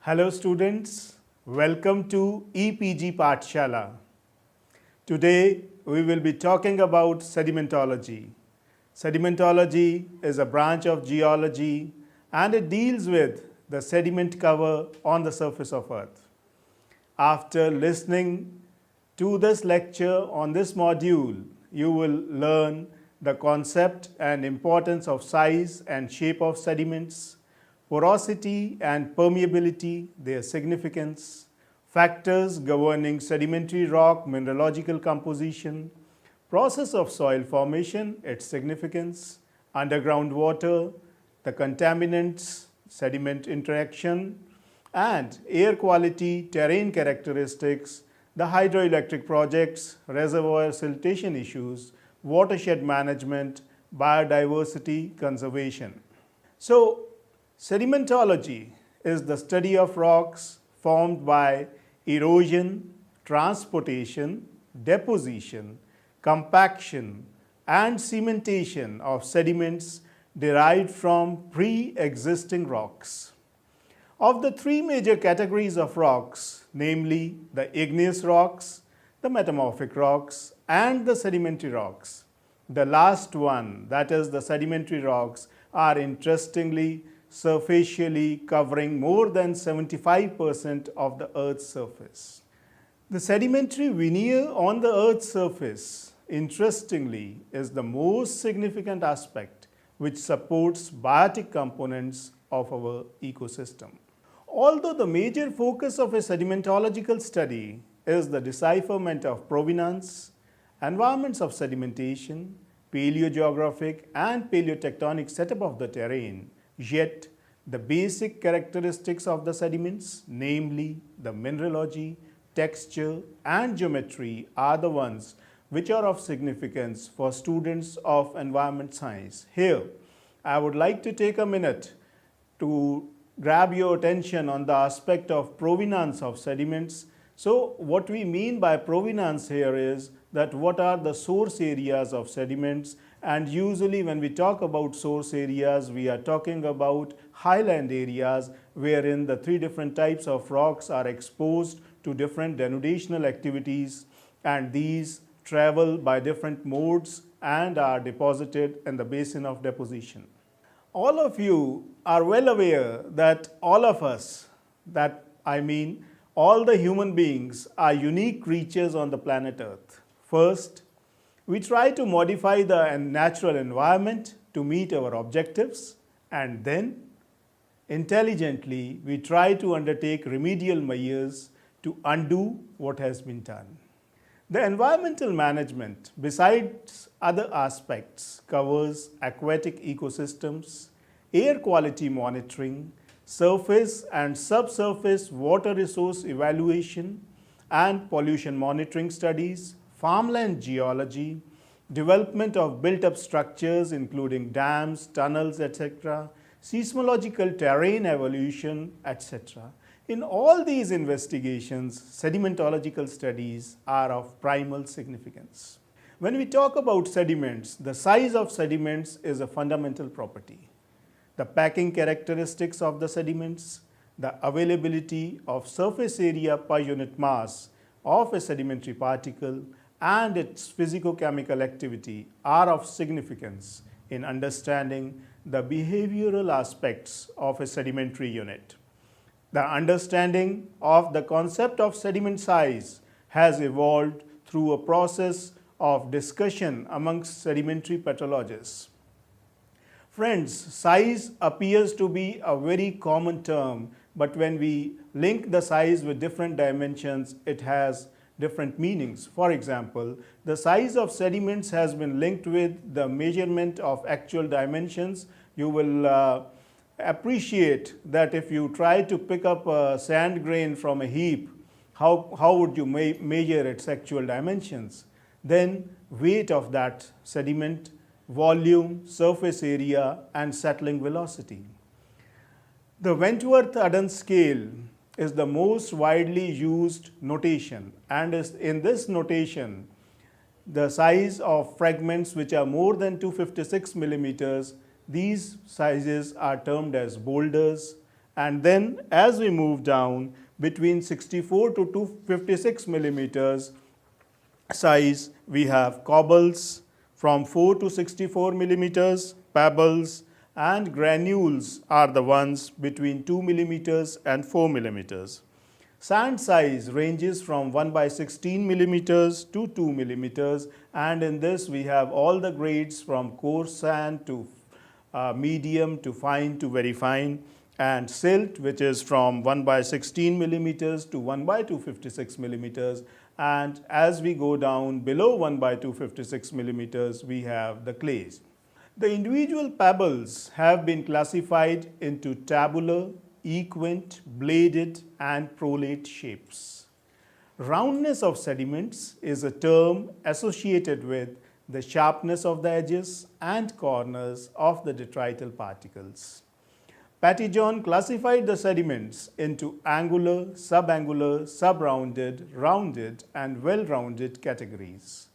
Hello students, welcome to EPG Pathshala. Today we will be talking about sedimentology. Sedimentology is a branch of geology and it deals with the sediment cover on the surface of earth. After listening to this lecture on this module, you will learn the concept and importance of size and shape of sediments, porosity and permeability, their significance, factors governing sedimentary rock mineralogical composition, process of soil formation, its significance, underground water, the contaminants, sediment interaction, and air quality, terrain characteristics, the hydroelectric projects, reservoir siltation issues, watershed management, biodiversity conservation. So, sedimentology is the study of rocks formed by erosion, transportation, deposition, compaction, and cementation of sediments derived from pre-existing rocks. Of the three major categories of rocks, namely the igneous rocks, the metamorphic rocks, and the sedimentary rocks, the last one, that is the sedimentary rocks, are interestingly superficially covering more than 75% of the Earth's surface. The sedimentary veneer on the Earth's surface, interestingly, is the most significant aspect which supports biotic components of our ecosystem. Although the major focus of a sedimentological study is the decipherment of provenance, environments of sedimentation, paleogeographic and paleotectonic setup of the terrain, yet the basic characteristics of the sediments, namely the mineralogy, texture and geometry, are the ones which are of significance for students of environment science. Here, I would like to take a minute to grab your attention on the aspect of provenance of sediments. So, what we mean by provenance here is that what are the source areas of sediments, and usually when we talk about source areas, we are talking about highland areas wherein the three different types of rocks are exposed to different denudational activities, and these travel by different modes and are deposited in the basin of deposition. All of you are well aware that all of us, all the human beings, are unique creatures on the planet Earth. First, we try to modify the natural environment to meet our objectives, and then intelligently we try to undertake remedial measures to undo what has been done. The environmental management, besides other aspects, covers aquatic ecosystems, air quality monitoring, surface and subsurface water resource evaluation and pollution monitoring studies, farmland geology, development of built-up structures including dams, tunnels, etc., seismological terrain evolution, etc. In all these investigations, sedimentological studies are of primal significance. When we talk about sediments, the size of sediments is a fundamental property. The packing characteristics of the sediments, the availability of surface area per unit mass of a sedimentary particle, and its physicochemical activity are of significance in understanding the behavioral aspects of a sedimentary unit. The understanding of the concept of sediment size has evolved through a process of discussion amongst sedimentary petrologists. Friends, size appears to be a very common term, but when we link the size with different dimensions, it has different meanings. For example, the size of sediments has been linked with the measurement of actual dimensions. You will appreciate that if you try to pick up a sand grain from a heap, how would you measure its actual dimensions? Then weight of that sediment, volume, surface area, and settling velocity. The Wentworth-Adams scale is the most widely used notation, and in this notation, the size of fragments which are more than 256 millimeters, these sizes are termed as boulders, And then as we move down between 64 to 256 millimeters size, we have cobbles from 4 to 64 millimeters, pebbles, and granules are the ones between 2 millimeters and 4 millimeters. Sand size ranges from 1 by 16 millimeters to 2 millimeters, and in this we have all the grades from coarse sand to medium to fine to very fine, and silt, which is from 1 by 16 millimeters to 1 by 256 millimeters, and as we go down below 1 by 256 millimeters, we have the clays. The individual pebbles have been classified into tabular, equant, bladed, and prolate shapes. Roundness of sediments is a term associated with the sharpness of the edges and corners of the detrital particles. Pettyjohn classified the sediments into angular, subangular, subrounded, rounded, and well-rounded categories.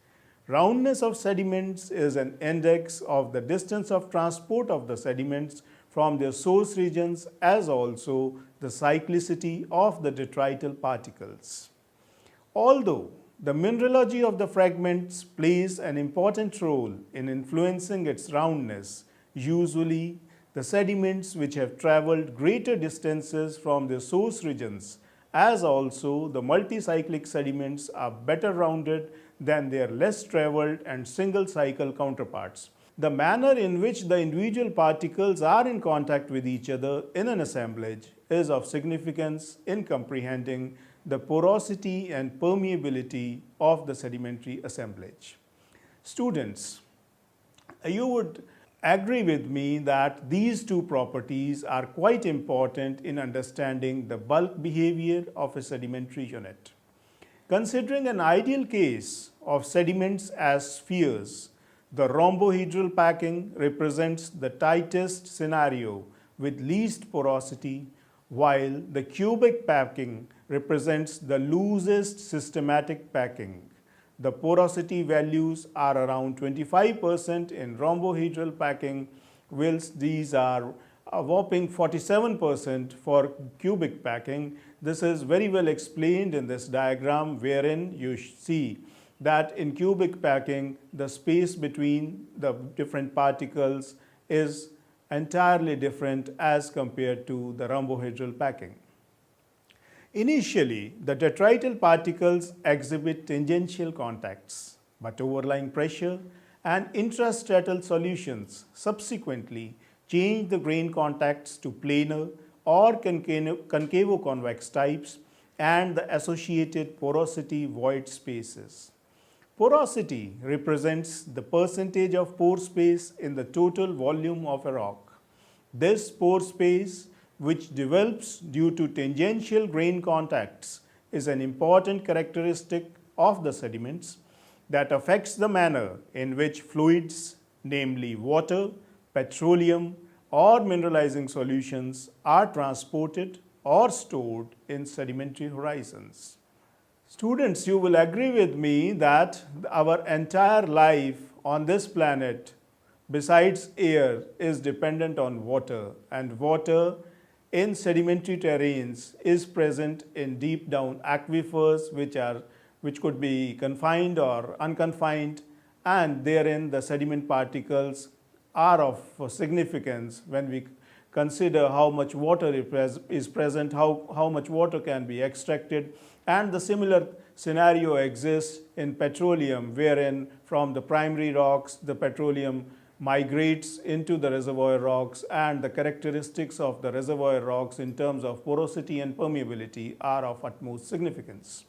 Roundness of sediments is an index of the distance of transport of the sediments from their source regions, as also the cyclicity of the detrital particles. Although the mineralogy of the fragments plays an important role in influencing its roundness, usually the sediments which have traveled greater distances from their source regions, as also the multicyclic sediments, are better rounded than their less traveled and single cycle counterparts. The manner in which the individual particles are in contact with each other in an assemblage is of significance in comprehending the porosity and permeability of the sedimentary assemblage. Students, you would agree with me that these two properties are quite important in understanding the bulk behavior of a sedimentary unit. Considering an ideal case of sediments as spheres, the rhombohedral packing represents the tightest scenario with least porosity, while the cubic packing represents the loosest systematic packing. The porosity values are around 25% in rhombohedral packing, whilst these are a whopping 47% for cubic packing. This is very well explained in this diagram, wherein you see that in cubic packing, the space between the different particles is entirely different as compared to the rhombohedral packing. Initially, the detrital particles exhibit tangential contacts, but overlying pressure and intrastratal solutions subsequently change the grain contacts to planar or concavo-convex types and the associated porosity void spaces. Porosity represents the percentage of pore space in the total volume of a rock. This pore space, which develops due to tangential grain contacts, is an important characteristic of the sediments that affects the manner in which fluids, namely water, petroleum, or mineralizing solutions, are transported or stored in sedimentary horizons. Students, you will agree with me that our entire life on this planet, besides air, is dependent on water, and water in sedimentary terrains is present in deep down aquifers which could be confined or unconfined, and therein the sediment particles are of significance when we consider how much water is present, how much water can be extracted. And the similar scenario exists in petroleum, wherein from the primary rocks the petroleum migrates into the reservoir rocks, and the characteristics of the reservoir rocks in terms of porosity and permeability are of utmost significance.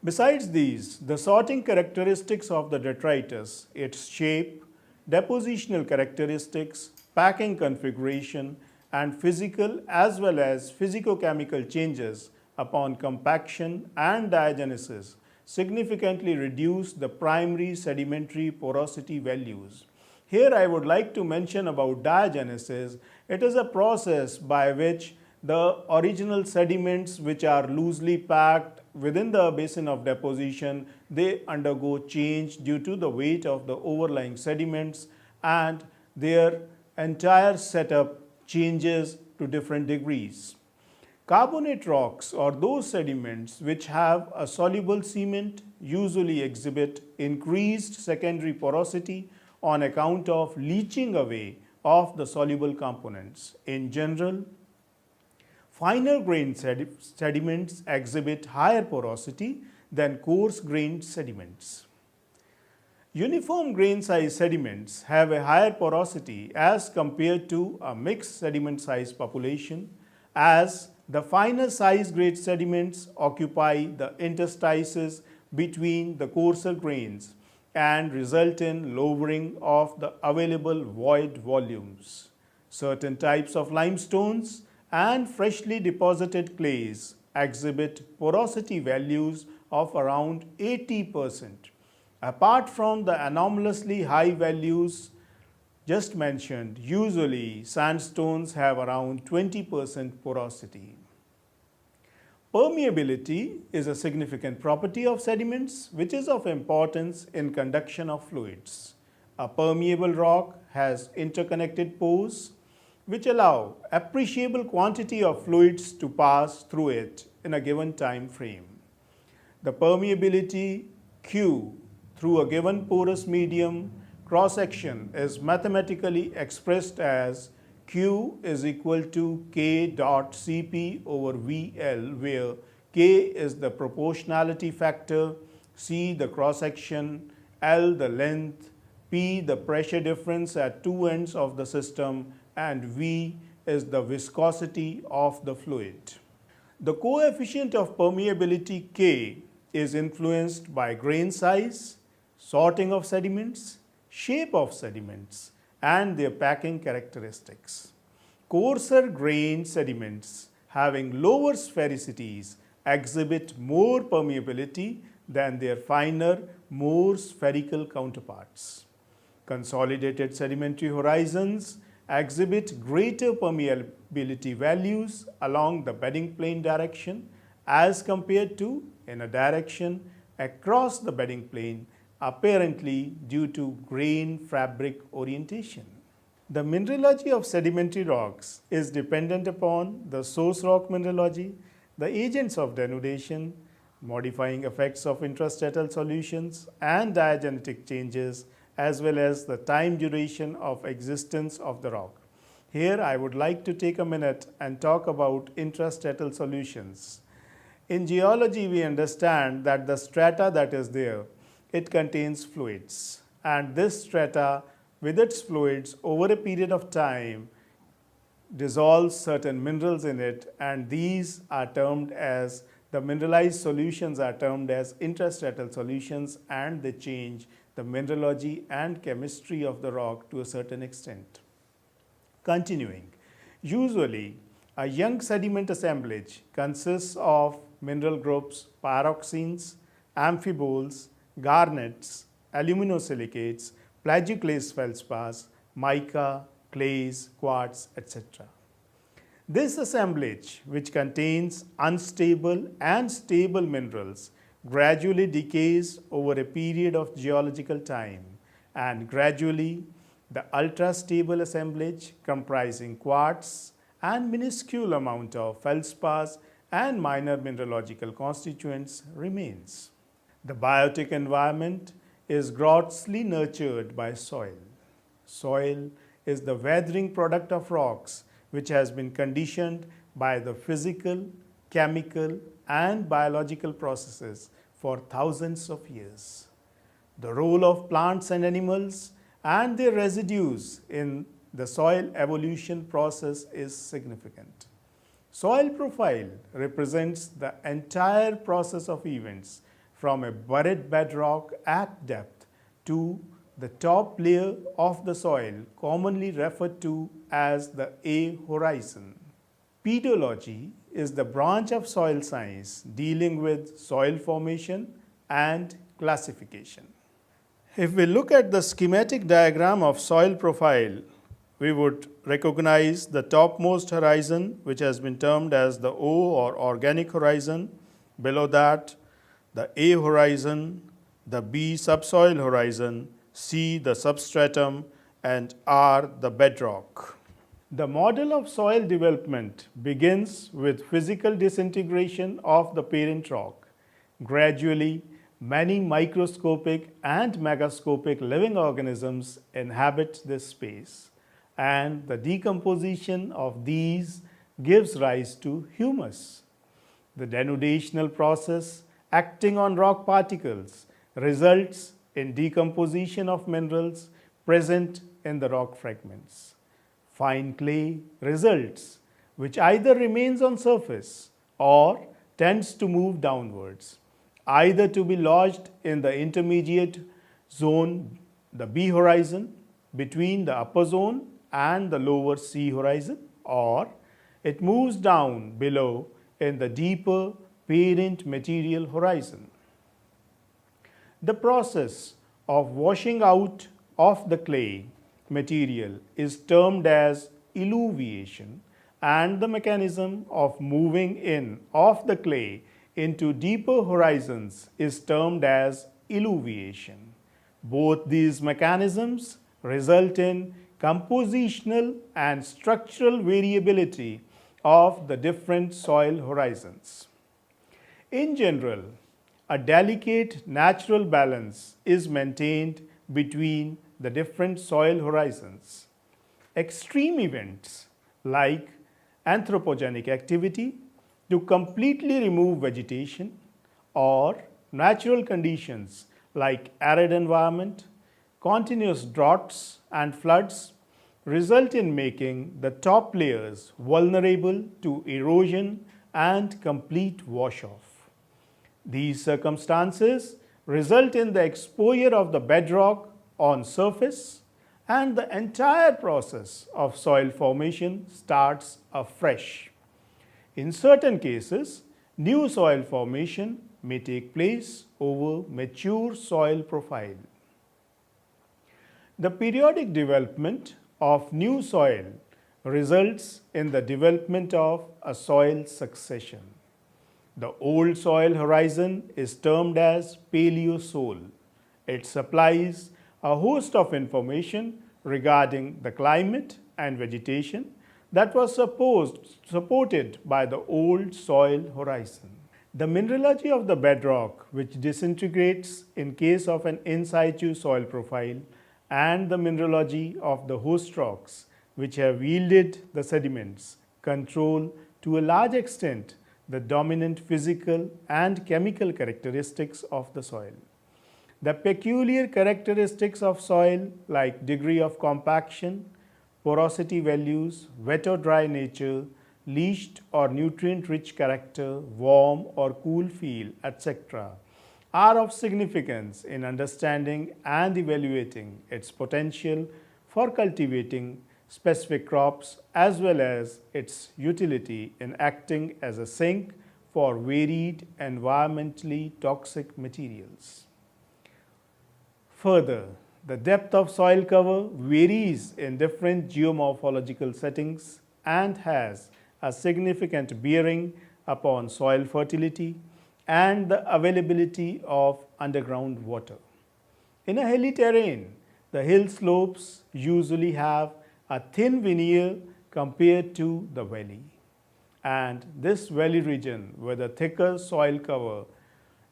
Besides these, the sorting characteristics of the detritus, its shape, depositional characteristics, packing configuration, and physical as well as physicochemical changes upon compaction and diagenesis significantly reduce the primary sedimentary porosity values. Here I would like to mention about diagenesis. It is a process by which the original sediments which are loosely packed within the basin of deposition, they undergo change due to the weight of the overlying sediments, and their entire setup changes to different degrees. Carbonate rocks or those sediments which have a soluble cement usually exhibit increased secondary porosity on account of leaching away of the soluble components. In general, finer grained sediments exhibit higher porosity than coarse grained sediments. Uniform grain size sediments have a higher porosity as compared to a mixed sediment size population, as the finer size grade sediments occupy the interstices between the coarser grains and result in lowering of the available void volumes. Certain types of limestones and freshly deposited clays exhibit porosity values of around 80%. Apart from the anomalously high values just mentioned, usually sandstones have around 20% porosity. Permeability is a significant property of sediments which is of importance in conduction of fluids. A permeable rock has interconnected pores which allow appreciable quantity of fluids to pass through it in a given time frame. The permeability Q through a given porous medium cross-section is mathematically expressed as Q is equal to K dot Cp over VL, where K is the proportionality factor, C the cross-section, L the length, P the pressure difference at two ends of the system, and V is the viscosity of the fluid. The coefficient of permeability K is influenced by grain size, sorting of sediments, shape of sediments, and their packing characteristics. Coarser grained sediments having lower sphericities exhibit more permeability than their finer, more spherical counterparts. Consolidated sedimentary horizons exhibit greater permeability values along the bedding plane direction as compared to in a direction across the bedding plane, apparently due to grain fabric orientation. The mineralogy of sedimentary rocks is dependent upon the source rock mineralogy, the agents of denudation, modifying effects of intrastratal solutions and diagenetic changes, as well as the time duration of existence of the rock. Here I would like to take a minute and talk about intrastratal solutions. In geology, we understand that the strata that is there, it contains fluids, and this strata with its fluids over a period of time dissolves certain minerals in it, and these are termed as the mineralized solutions are termed as intrastratal solutions, and they change the mineralogy and chemistry of the rock to a certain extent. Continuing, usually a young sediment assemblage consists of mineral groups, pyroxenes, amphiboles, garnets, aluminosilicates, plagioclase feldspars, mica, clays, quartz, etc. This assemblage, which contains unstable and stable minerals, gradually decays over a period of geological time, and gradually the ultra-stable assemblage comprising quartz and minuscule amount of feldspars and minor mineralogical constituents remains. The biotic environment is grossly nurtured by soil. Soil is the weathering product of rocks which has been conditioned by the physical, chemical, and biological processes for thousands of years. The role of plants and animals and their residues in the soil evolution process is significant. Soil profile represents the entire process of events from a buried bedrock at depth to the top layer of the soil, commonly referred to as the A horizon. Pedology is the branch of soil science dealing with soil formation and classification. If we look at the schematic diagram of soil profile, we would recognize the topmost horizon, which has been termed as the O or organic horizon. Below that, the A horizon, the B subsoil horizon, C the substratum, and R the bedrock. The model of soil development begins with physical disintegration of the parent rock. Gradually, many microscopic and megascopic living organisms inhabit this space, and the decomposition of these gives rise to humus. The denudational process acting on rock particles results in decomposition of minerals present in the rock fragments. Fine clay results, which either remains on surface or tends to move downwards, either to be lodged in the intermediate zone, the B horizon, between the upper zone and the lower C horizon, or it moves down below in the deeper parent material horizon. The process of washing out of the clay material is termed as eluviation, and the mechanism of moving in of the clay into deeper horizons is termed as eluviation. Both these mechanisms result in compositional and structural variability of the different soil horizons. In general, a delicate natural balance is maintained between the different soil horizons. Extreme events like anthropogenic activity to completely remove vegetation, or natural conditions like arid environment, continuous droughts and floods result in making the top layers vulnerable to erosion and complete wash-off. These circumstances result in the exposure of the bedrock on surface, and the entire process of soil formation starts afresh. In certain cases, new soil formation may take place over mature soil profile. The periodic development of new soil results in the development of a soil succession. The old soil horizon is termed as Paleosol. It supplies a host of information regarding the climate and vegetation that was supported by the old soil horizon. The mineralogy of the bedrock, which disintegrates in case of an in situ soil profile, and the mineralogy of the host rocks, which have yielded the sediments, control to a large extent the dominant physical and chemical characteristics of the soil. The peculiar characteristics of soil, like degree of compaction, porosity values, wet or dry nature, leached or nutrient-rich character, warm or cool feel, etc., are of significance in understanding and evaluating its potential for cultivating specific crops, as well as its utility in acting as a sink for varied environmentally toxic materials. Further, the depth of soil cover varies in different geomorphological settings and has a significant bearing upon soil fertility and the availability of underground water. In a hilly terrain, the hill slopes usually have a thin veneer compared to the valley, and this valley region with a thicker soil cover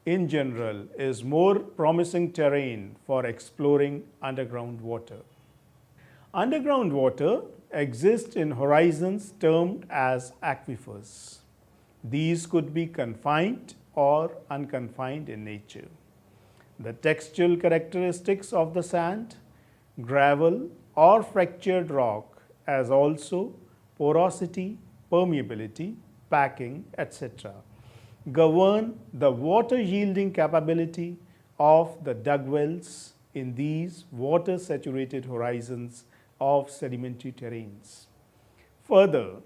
in general is more promising terrain for exploring underground water. Underground water exists in horizons termed as aquifers. These could be confined or unconfined in nature. The textural characteristics of the sand, gravel, or fractured rock, as also porosity, permeability, packing, etc., govern the water yielding capability of the dug wells in these water saturated horizons of sedimentary terrains. Further,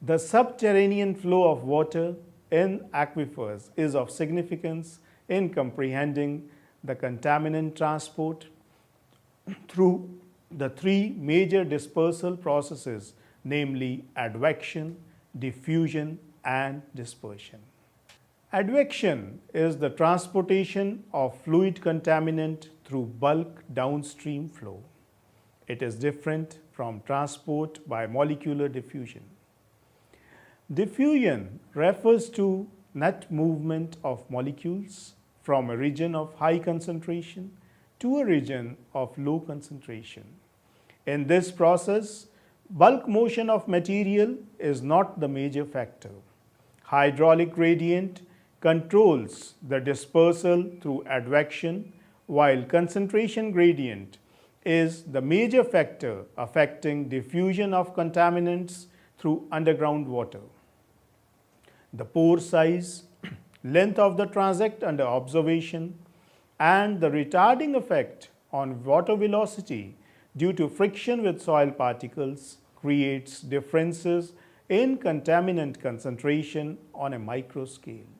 the subterranean flow of water in aquifers is of significance in comprehending the contaminant transport through the three major dispersal processes, namely advection, diffusion, and dispersion. Advection is the transportation of fluid contaminant through bulk downstream flow. It is different from transport by molecular diffusion. Diffusion refers to net movement of molecules from a region of high concentration to a region of low concentration. In this process, bulk motion of material is not the major factor. Hydraulic gradient controls the dispersal through advection, while concentration gradient is the major factor affecting diffusion of contaminants through underground water. The pore size, length of the transect under observation, and the retarding effect on water velocity due to friction with soil particles creates differences in contaminant concentration on a micro scale.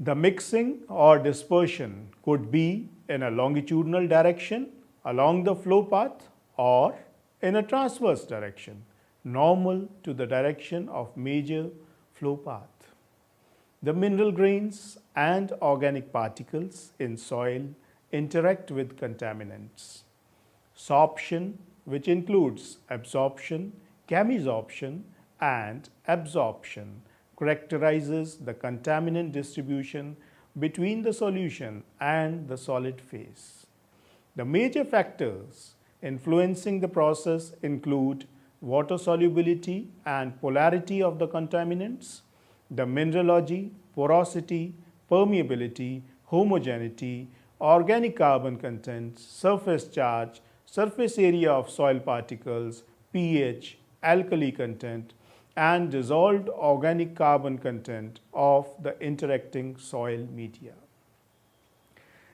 The mixing or dispersion could be in a longitudinal direction along the flow path or in a transverse direction, normal to the direction of major flow path. The mineral grains and organic particles in soil interact with contaminants. Sorption, which includes absorption, chemisorption, and absorption, characterizes the contaminant distribution between the solution and the solid phase. The major factors influencing the process include water solubility and polarity of the contaminants, the mineralogy, porosity, permeability, homogeneity, organic carbon content, surface charge, surface area of soil particles, pH, alkali content, and dissolved organic carbon content of the interacting soil media.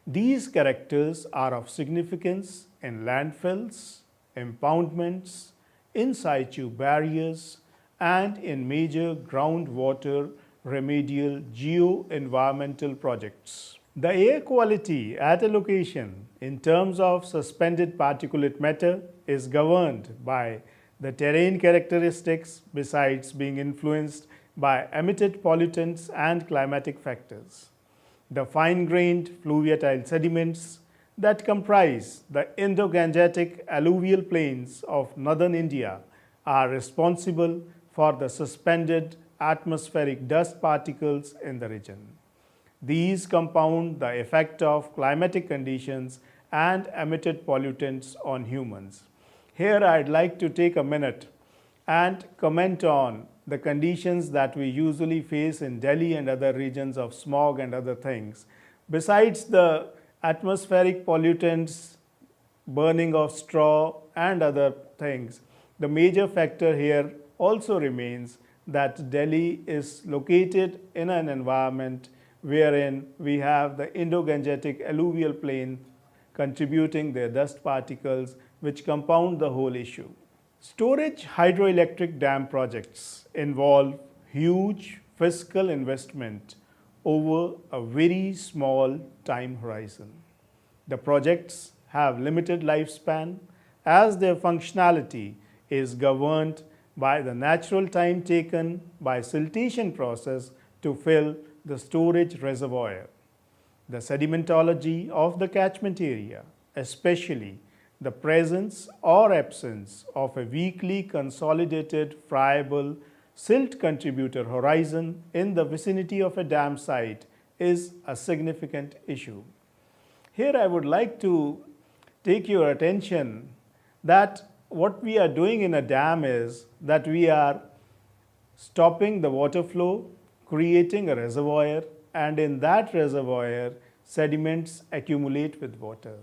These characters are of significance in landfills, impoundments, in situ barriers, and in major groundwater remedial geo-environmental projects. The air quality at a location in terms of suspended particulate matter is governed by the terrain characteristics besides being influenced by emitted pollutants and climatic factors. The fine-grained fluviatile sediments that comprise the Indo-Gangetic alluvial plains of northern India are responsible for the suspended atmospheric dust particles in the region. These compound the effect of climatic conditions and emitted pollutants on humans. Here I'd like to take a minute and comment on the conditions that we usually face in Delhi and other regions of smog and other things. Besides the atmospheric pollutants, burning of straw and other things, the major factor here also remains that Delhi is located in an environment wherein we have the Indo-Gangetic alluvial plain contributing their dust particles which compound the whole issue. Storage hydroelectric dam projects involve huge fiscal investment over a very small time horizon. The projects have limited lifespan as their functionality is governed by the natural time taken by siltation process to fill the storage reservoir. The sedimentology of the catchment area, especially the presence or absence of a weakly consolidated friable silt contributor horizon in the vicinity of a dam site, is a significant issue. Here I would like to take your attention that what we are doing in a dam is that we are stopping the water flow, creating a reservoir, and in that reservoir sediments accumulate with water.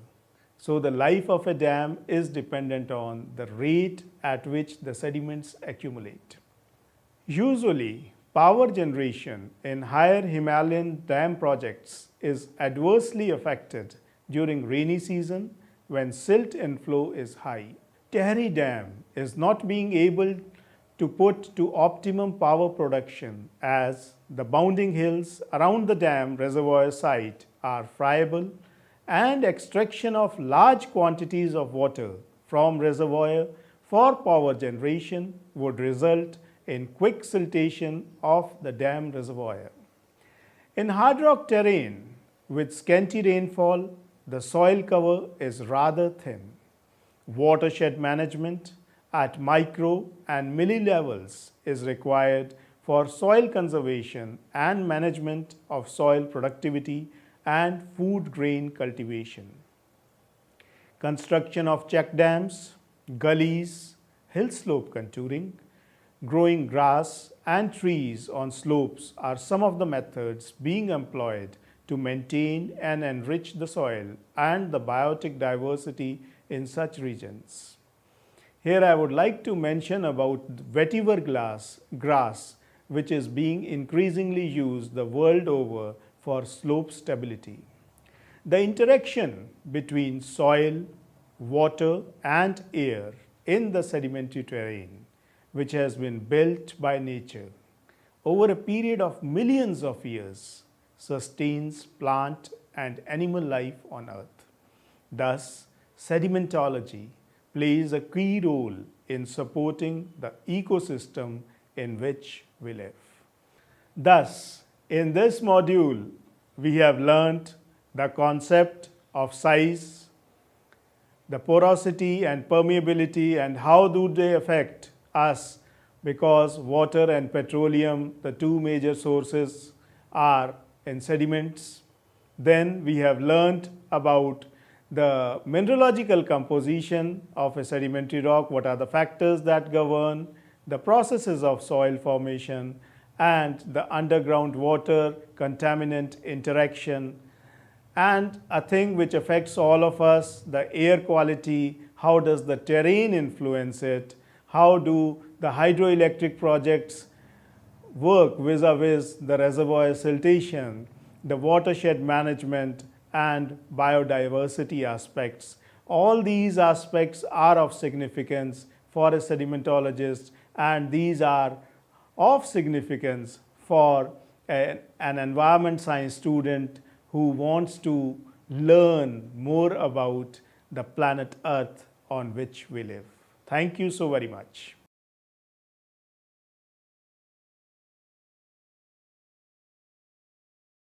So the life of a dam is dependent on the rate at which the sediments accumulate. Usually, power generation in higher Himalayan dam projects is adversely affected during rainy season when silt inflow is high. Tehri Dam is not being able to put to optimum power production as the bounding hills around the dam reservoir site are friable and extraction of large quantities of water from reservoir for power generation would result in quick siltation of the dam reservoir. In hard rock terrain with scanty rainfall, the soil cover is rather thin. Watershed management at micro and milli levels is required for soil conservation and management of soil productivity and food grain cultivation. Construction of check dams, gullies, hill slope contouring, growing grass and trees on slopes are some of the methods being employed to maintain and enrich the soil and the biotic diversity in such regions. Here I would like to mention about vetiver grass, which is being increasingly used the world over for slope stability. The interaction between soil, water and air in the sedimentary terrain, which has been built by nature over a period of millions of years, sustains plant and animal life on earth. Thus, sedimentology plays a key role in supporting the ecosystem in which we live. Thus, in this module, we have learnt the concept of size, the porosity and permeability, and how do they affect us, because water and petroleum, the two major sources, are in sediments. Then we have learnt about the mineralogical composition of a sedimentary rock, what are the factors that govern, the processes of soil formation, and the underground water contaminant interaction, and a thing which affects all of us, the air quality, how does the terrain influence it, how do the hydroelectric projects work vis-a-vis the reservoir siltation, the watershed management and biodiversity aspects. All these aspects are of significance for a sedimentologist, and these are of significance for an environment science student who wants to learn more about the planet Earth on which we live. Thank you so very much.